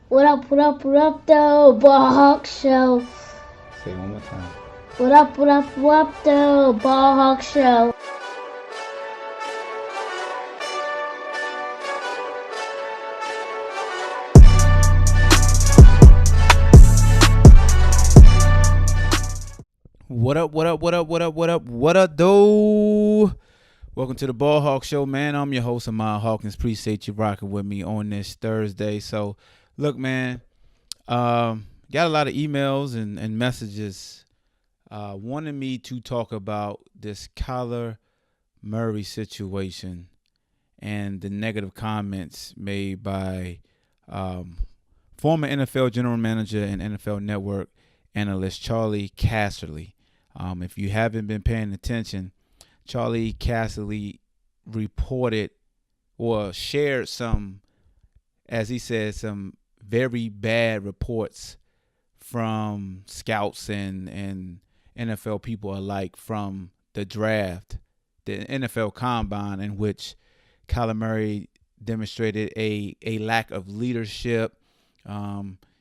What up, though? BallHawk Show. Say it one more time. What up, though? BallHawk Show. What up, though? Welcome to the BallHawk Show, man. I'm your host, Amon Hawkins. Appreciate you rocking with me on this Thursday. So, look, man, got a lot of emails and messages wanting me to talk about this Kyler Murray situation and the negative comments made by former NFL general manager and NFL Network analyst Charlie Casserly. If you haven't been paying attention, Charlie Casserly reported or shared some, as he said, some very bad reports from scouts and NFL people alike from the draft, the NFL Combine, in which Kyler Murray demonstrated a lack of leadership.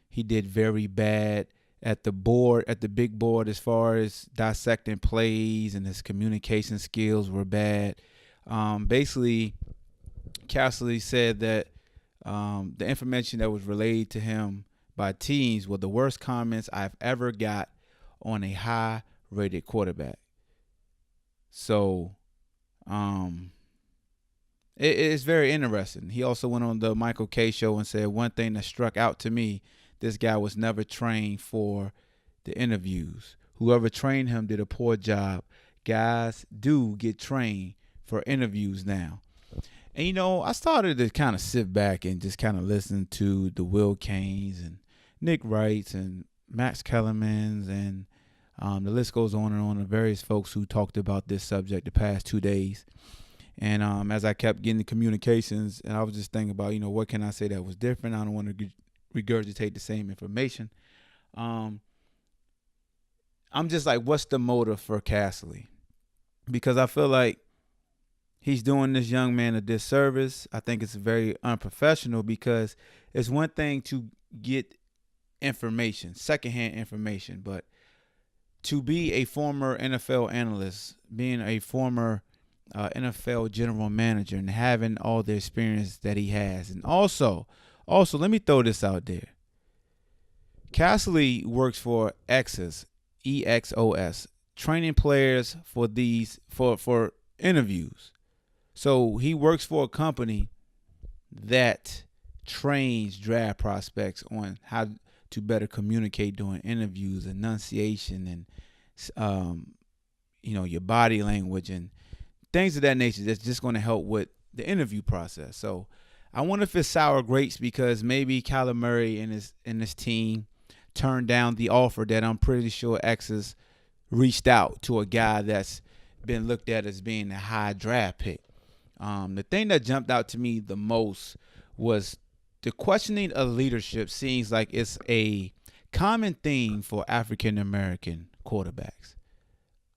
He did very bad at the big board, as far as dissecting plays, and his communication skills were bad. Basically, Casserly said that the information that was relayed to him by teams were the worst comments I've ever got on a high-rated quarterback. So, it's very interesting. He also went on the Michael Kay show and said one thing that struck out to me: this guy was never trained for the interviews. Whoever trained him did a poor job. Guys do get trained for interviews now. And, I started to kind of sit back and just kind of listen to the Will Cains and Nick Wrights and Max Kellermans, and the list goes on and on, of various folks who talked about this subject the past 2 days. And as I kept getting the communications, and I was just thinking about, what can I say that was different? I don't want to regurgitate the same information. I'm just like, what's the motive for Casserly? Because I feel like he's doing this young man a disservice. I think it's very unprofessional, because it's one thing to get information, secondhand information, but to be a former NFL analyst, being a former NFL general manager, and having all the experience that he has. And also, let me throw this out there. Casserly works for Exos, EXOS, training players for for interviews. So he works for a company that trains draft prospects on how to better communicate during interviews, enunciation, and your body language and things of that nature. That's just going to help with the interview process. So I wonder if it's sour grapes, because maybe Kyler Murray and his team turned down the offer that I'm pretty sure X's reached out to a guy that's been looked at as being a high draft pick. The thing that jumped out to me the most was the questioning of leadership. Seems like it's a common theme for African American quarterbacks.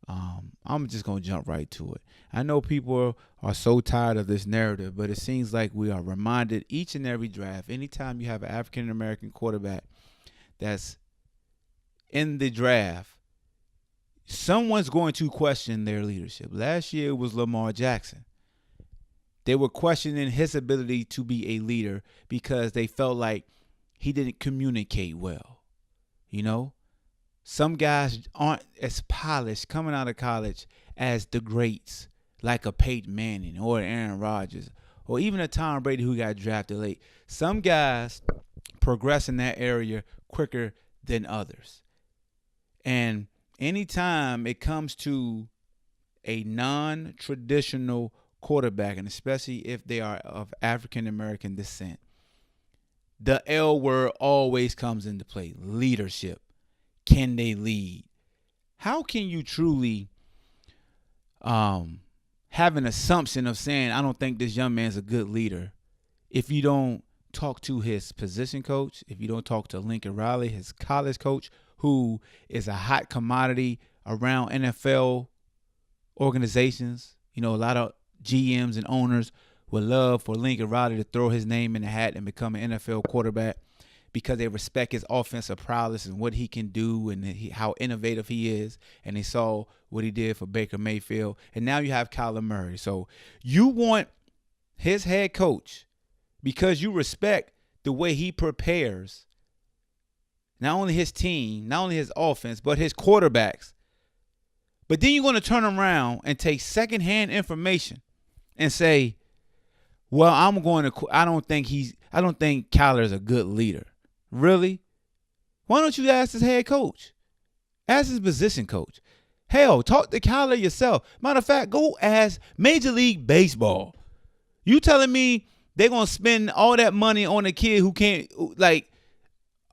I'm just going to jump right to it. I know people are so tired of this narrative, but it seems like we are reminded each and every draft, anytime you have an African American quarterback that's in the draft, someone's going to question their leadership. Last year it was Lamar Jackson. They were questioning his ability to be a leader because they felt like he didn't communicate well. Some guys aren't as polished coming out of college as the greats, like a Peyton Manning or Aaron Rodgers, or even a Tom Brady who got drafted late. Some guys progress in that area quicker than others. And anytime it comes to a non-traditional quarterback, and especially if they are of African American descent, the L word always comes into play: leadership. Can they lead? How can you truly have an assumption of saying, I don't think this young man's a good leader, if you don't talk to his position coach, if you don't talk to Lincoln Riley, his college coach, who is a hot commodity around NFL organizations? A lot of GMs and owners would love for Lincoln Riley to throw his name in the hat and become an NFL quarterback, because they respect his offensive prowess and what he can do and how innovative he is. And they saw what he did for Baker Mayfield. And now you have Kyler Murray. So you want his head coach because you respect the way he prepares not only his team, not only his offense, but his quarterbacks. But then you're going to turn around and take secondhand information and say, well, I don't think Kyler is a good leader. Really? Why don't you ask his head coach? Ask his position coach. Hell, talk to Kyler yourself. Matter of fact, go ask Major League Baseball. You telling me they're going to spend all that money on a kid who can't, like,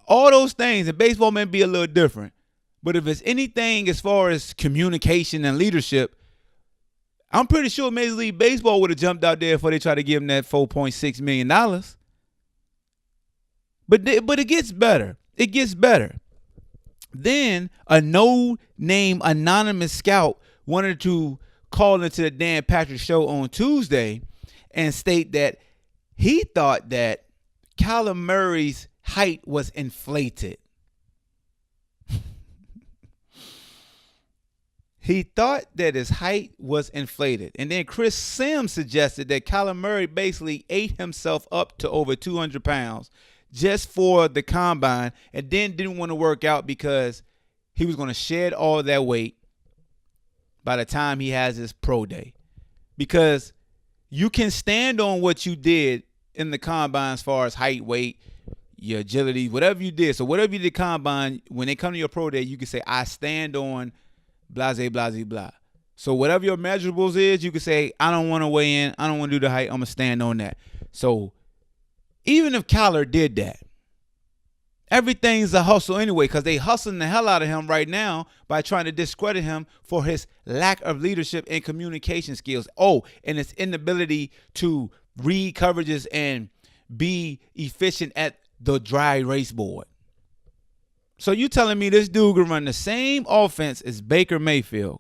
all those things, and baseball may be a little different. But if it's anything as far as communication and leadership, I'm pretty sure Major League Baseball would have jumped out there before they tried to give him that $4.6 million. But it gets better. It gets better. Then a no-name anonymous scout wanted to call into the Dan Patrick Show on Tuesday and state that he thought that Kyler Murray's height was inflated. He thought that his height was inflated. And then Chris Sims suggested that Kyler Murray basically ate himself up to over 200 pounds just for the combine and then didn't want to work out because he was going to shed all that weight by the time he has his pro day. Because you can stand on what you did in the combine as far as height, weight, your agility, whatever you did. So whatever you did combine, when they come to your pro day, you can say, I stand on blase, blase, blah. So whatever your measurables is, you can say, I don't want to weigh in. I don't want to do the height. I'm going to stand on that. So even if Kyler did that, everything's a hustle anyway, because they hustling the hell out of him right now by trying to discredit him for his lack of leadership and communication skills. Oh, and his inability to read coverages and be efficient at the dry erase board. So you telling me this dude can run the same offense as Baker Mayfield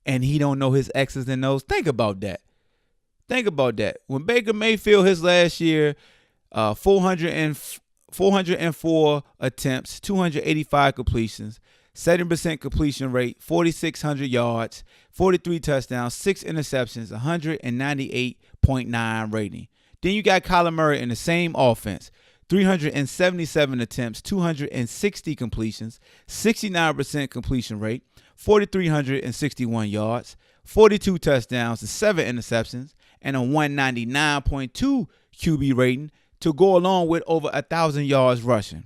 and he don't know his X's and O's? Think about that. Think about that. When Baker Mayfield his last year, 404 attempts, 285 completions, 70% completion rate, 4,600 yards, 43 touchdowns, 6 interceptions, 198.9 rating. Then you got Kyler Murray in the same offense. 377 attempts, 260 completions, 69% completion rate, 4,361 yards, 42 touchdowns, 7 interceptions, and a 199.2 QB rating to go along with over 1,000 yards rushing.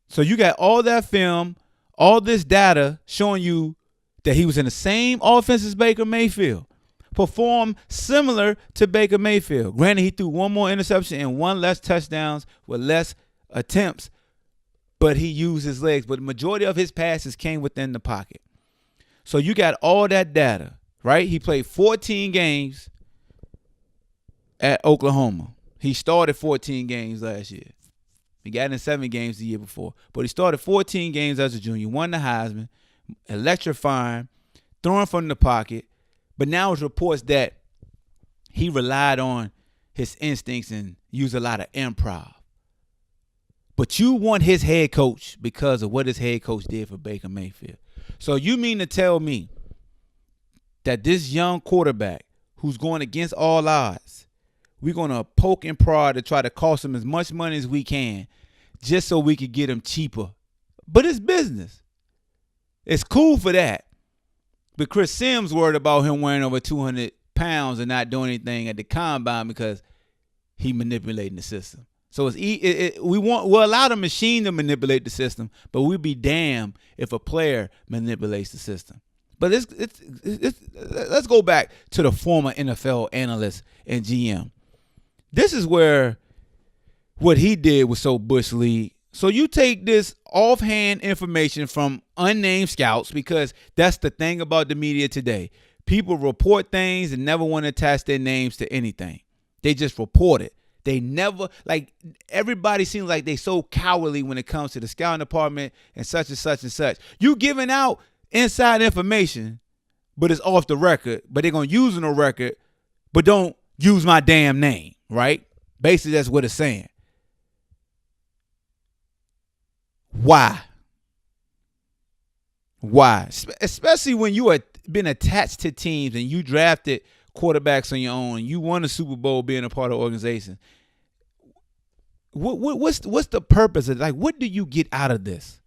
So you got all that film, all this data showing you that he was in the same offense as Baker Mayfield. Performed similar to Baker Mayfield. Granted, he threw one more interception and one less touchdowns with less attempts, but he used his legs. But the majority of his passes came within the pocket. So you got all that data, right? He played 14 games at Oklahoma. He started 14 games last year. He got in 7 games the year before. But he started 14 games as a junior, won the Heisman, electrifying, throwing from the pocket. But now it's reports that he relied on his instincts and used a lot of improv. But you want his head coach because of what his head coach did for Baker Mayfield. So you mean to tell me that this young quarterback who's going against all odds, we're going to poke and prod to try to cost him as much money as we can just so we could get him cheaper? But it's business. It's cool for that. But Chris Sims worried about him weighing over 200 pounds and not doing anything at the combine because he manipulating the system. So we'll allow the machine to manipulate the system, but we'd be damned if a player manipulates the system. But let's go back to the former NFL analyst and GM. This is where what he did was so Bush League. So you take this offhand information from unnamed scouts, because that's the thing about the media today. People report things and never want to attach their names to anything. They just report it. They never, like, everybody seems like they so cowardly when it comes to the scouting department and such and such and such. You giving out inside information, but it's off the record, but they're going to use it on the record, but don't use my damn name, right? Basically, that's what it's saying. Why? Why? Especially when you are been attached to teams and you drafted quarterbacks on your own and you won a Super Bowl being a part of the organization. What's the purpose of it? Like, what do you get out of this?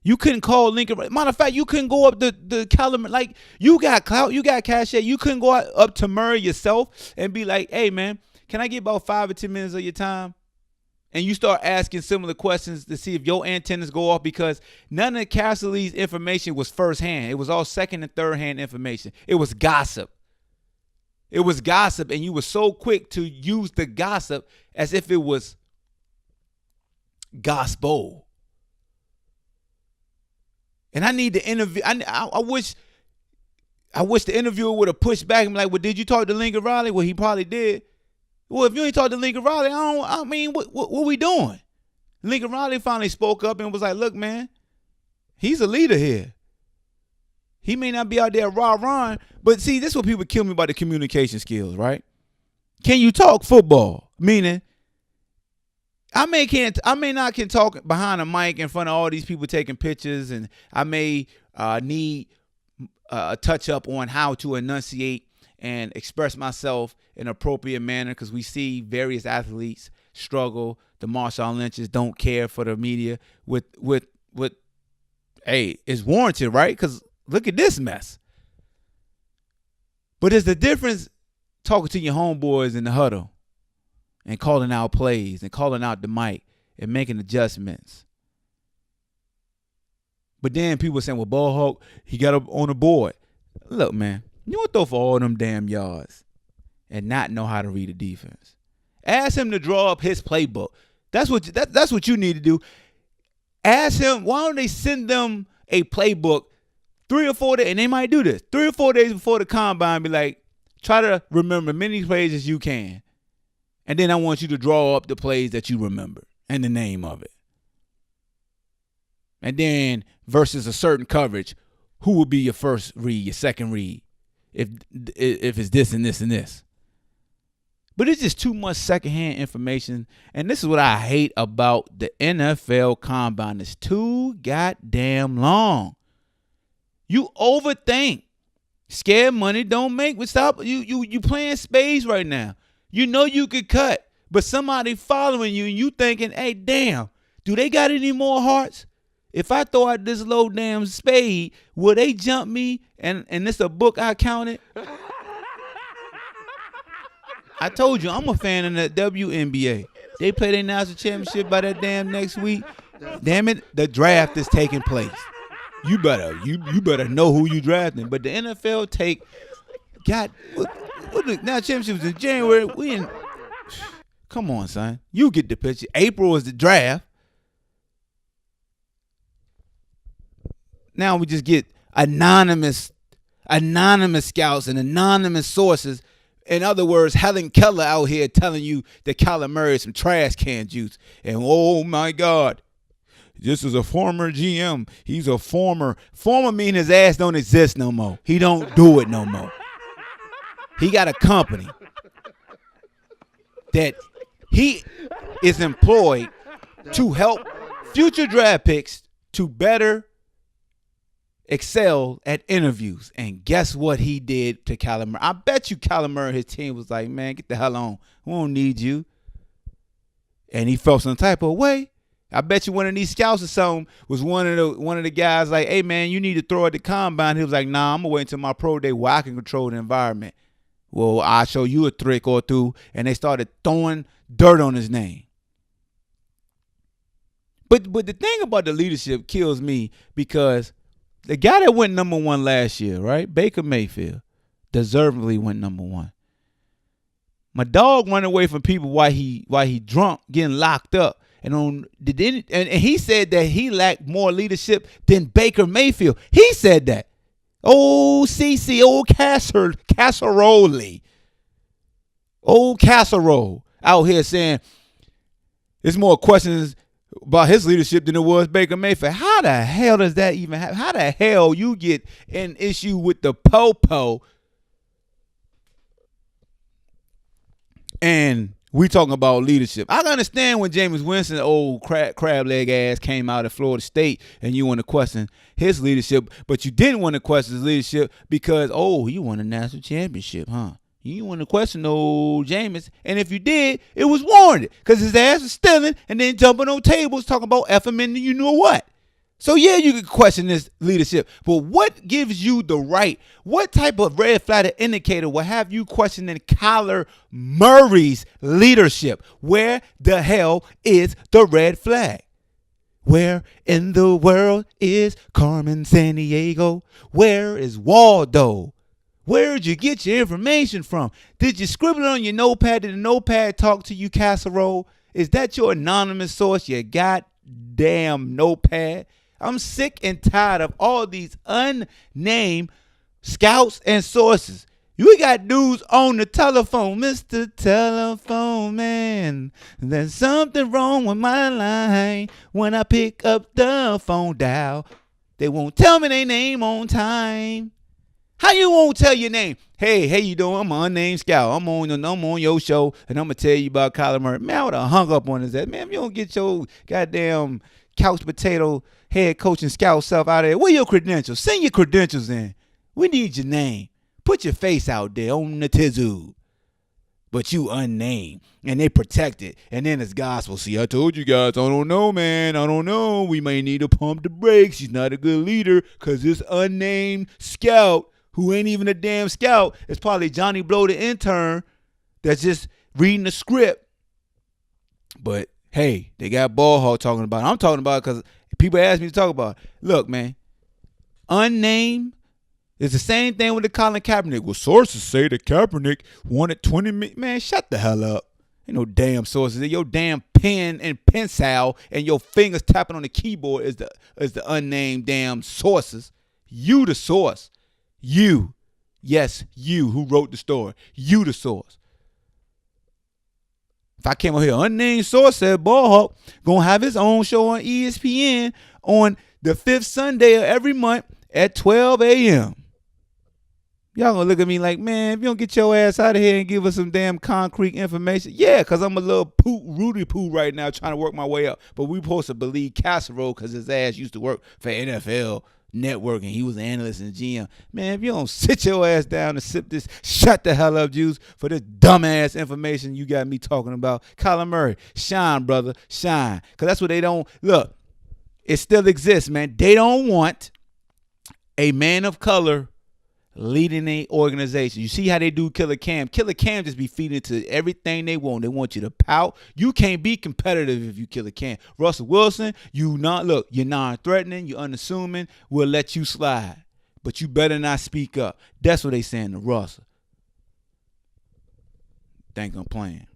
You couldn't call Lincoln. Matter of fact, you couldn't go up the Calumet. Like, you got clout, you got CashApp. You couldn't go up to Murray yourself and be like, hey, man, can I get about 5 or 10 minutes of your time? And you start asking similar questions to see if your antennas go off, because none of Cassidy's information was firsthand. It was all second and third hand information. It was gossip. It was gossip, and you were so quick to use the gossip as if it was gospel. And I need to interview. I wish the interviewer would have pushed back and be like, well, did you talk to Lincoln Riley? Well, he probably did. Well, if you ain't talked to Lincoln Riley, what we doing? Lincoln Riley finally spoke up and was like, look, man, he's a leader here. He may not be out there rah-rah, but see, this is what people kill me about the communication skills, right? Can you talk football? Meaning, I may not can talk behind a mic in front of all these people taking pictures, and I may need a touch up on how to enunciate and express myself in an appropriate manner, because we see various athletes struggle. The Marshawn Lynch's don't care for the media with hey, it's warranted, right? Because look at this mess. But there's the difference talking to your homeboys in the huddle and calling out plays and calling out the mic and making adjustments. But then people saying, well, BallHawk, he got up on the board. Look, man, you don't throw for all them damn yards and not know how to read a defense. Ask him to draw up his playbook. That's what you need to do. Ask him, why don't they send them a playbook 3 or 4 days, and they might do this, 3 or 4 days before the combine, be like, try to remember many plays as you can. And then I want you to draw up the plays that you remember and the name of it. And then versus a certain coverage, who will be your first read, your second read, if it's this and this and this. But it's just too much secondhand information. And this is what I hate about the NFL combine. It's too goddamn long. You overthink. Scared money don't make. Stop. You playing spades right now. You know you could cut, but somebody following you and you thinking, hey, damn, do they got any more hearts? If I throw out this low damn spade, will they jump me? And this a book I counted? I told you, I'm a fan of the WNBA. They play their national championship by that damn next week. Damn it, the draft is taking place. You better know who you drafting. But the NFL now championships in January. Come on, son. You get the picture. April is the draft. Now we just get anonymous scouts and anonymous sources. In other words, Helen Keller out here telling you that Kyler Murray is some trash can juice. And oh my God, this is a former GM. He's a former mean his ass don't exist no more. He don't do it no more. He got a company that he is employed to help future draft picks to better excel at interviews. And guess what he did to Kyler Murray? I bet you Kyler Murray and his team was like, man, get the hell on. We don't need you. And he felt some type of way. I bet you one of these scouts or something was one of the guys like, hey, man, you need to throw at the combine. He was like, nah, I'm going to wait until my pro day where I can control the environment. Well, I'll show you a trick or two. And they started throwing dirt on his name. But the thing about the leadership kills me, because the guy that went number 1 last year, right, Baker Mayfield, deservedly went number 1. My dog run away from people while he drunk, getting locked up. And he said that he lacked more leadership than Baker Mayfield. He said that. Old CC, old Casserole out here saying there's more questions about his leadership than it was Baker Mayfield. How the hell does that even happen? How the hell you get an issue with the popo and We talking about leadership. I can understand when Jameis Winston, old crab leg ass, came out at Florida State and you want to question his leadership, but you didn't want to question his leadership because, he won a national championship, huh? You didn't want to question old Jameis. And if you did, it was warranted because his ass was stealing and then jumping on tables talking about FM and you know what. So, yeah, you could question this leadership. But what gives you the right? What type of red flag indicator will have you questioning Kyler Murray's leadership? Where the hell is the red flag? Where in the world is Carmen Sandiego? Where is Waldo? Where'd you get your information from? Did you scribble it on your notepad? Did the notepad talk to you, casserole? Is that your anonymous source, your goddamn notepad? I'm sick and tired of all these unnamed scouts and sources. You got dudes on the telephone, Mr. Telephone Man. There's something wrong with my line. When I pick up the phone dial, they won't tell me their name on time. How you won't tell your name? Hey, how you doing? I'm an unnamed scout. I'm on your show, and I'm going to tell you about Kyler Murray. Man, I would have hung up on his ass. Man, if you don't get your goddamn couch potato head coach and scout self out of there, where your credentials? Send your credentials in. We need your name. Put your face out there on the tizoo. But you unnamed, and they protect it. And then it's gospel. See, I told you guys, I don't know, man. I don't know. We may need to pump the brakes. He's not a good leader because this unnamed scout, who ain't even a damn scout, is probably Johnny Blow, the intern, that's just reading the script. But, hey, they got BallHawk talking about it. I'm talking about it because people ask me to talk about it. Look, man, unnamed is the same thing with the Colin Kaepernick. Well, sources say that Kaepernick wanted 20 million. Man, shut the hell up. Ain't no damn sources. Your damn pen and pencil and your fingers tapping on the keyboard is the unnamed damn sources. You the source. You. Yes, you who wrote the story. You the source. If I came out here, unnamed source said BallHawk gonna have his own show on ESPN on the 5th Sunday of every month at 12 a.m. Y'all gonna look at me like, man, if you don't get your ass out of here and give us some damn concrete information. Yeah, because I'm a little Rudy Poo right now trying to work my way up. But we supposed to believe Casserole because his ass used to work for NFL Network and he was an analyst and GM. Man, if you don't sit your ass down and sip this shut the hell up juice for this dumbass information you got me talking about. Kyler Murray, shine, brother, shine. Because that's what they don't, look, it still exists, man. They don't want a man of color leading a organization. You see how they do Killer Cam. Killer Cam just be feeding to everything they want. They want you to pout. You can't be competitive if you Killer Cam. Russell Wilson, you're non-threatening, you're unassuming. We'll let you slide. But you better not speak up. That's what they saying to Russell. Think I'm playing.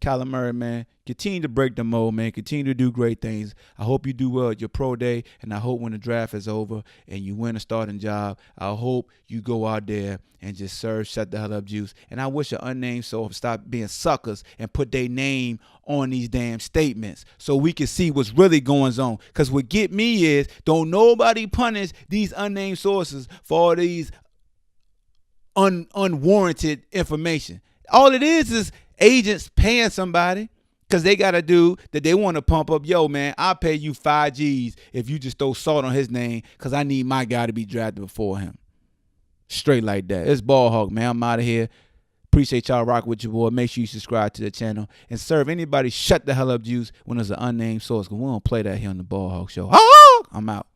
Kyler Murray, man, continue to break the mold, man. Continue to do great things. I hope you do well at your pro day, and I hope when the draft is over and you win a starting job, I hope you go out there and just serve shut the hell up juice. And I wish an unnamed soul stop being suckers and put their name on these damn statements so we can see what's really going on. Because what get me is don't nobody punish these unnamed sources for all these unwarranted information. All it is agents paying somebody because they got a dude that they want to pump up. Yo, man, I'll pay you 5 G's if you just throw salt on his name because I need my guy to be drafted before him. Straight like that. It's BallHawk, man. I'm out of here. Appreciate y'all rocking with your boy. Make sure you subscribe to the channel and serve anybody shut the hell up juice when there's an unnamed source because we don't play that here on the BallHawk Show. I'm out.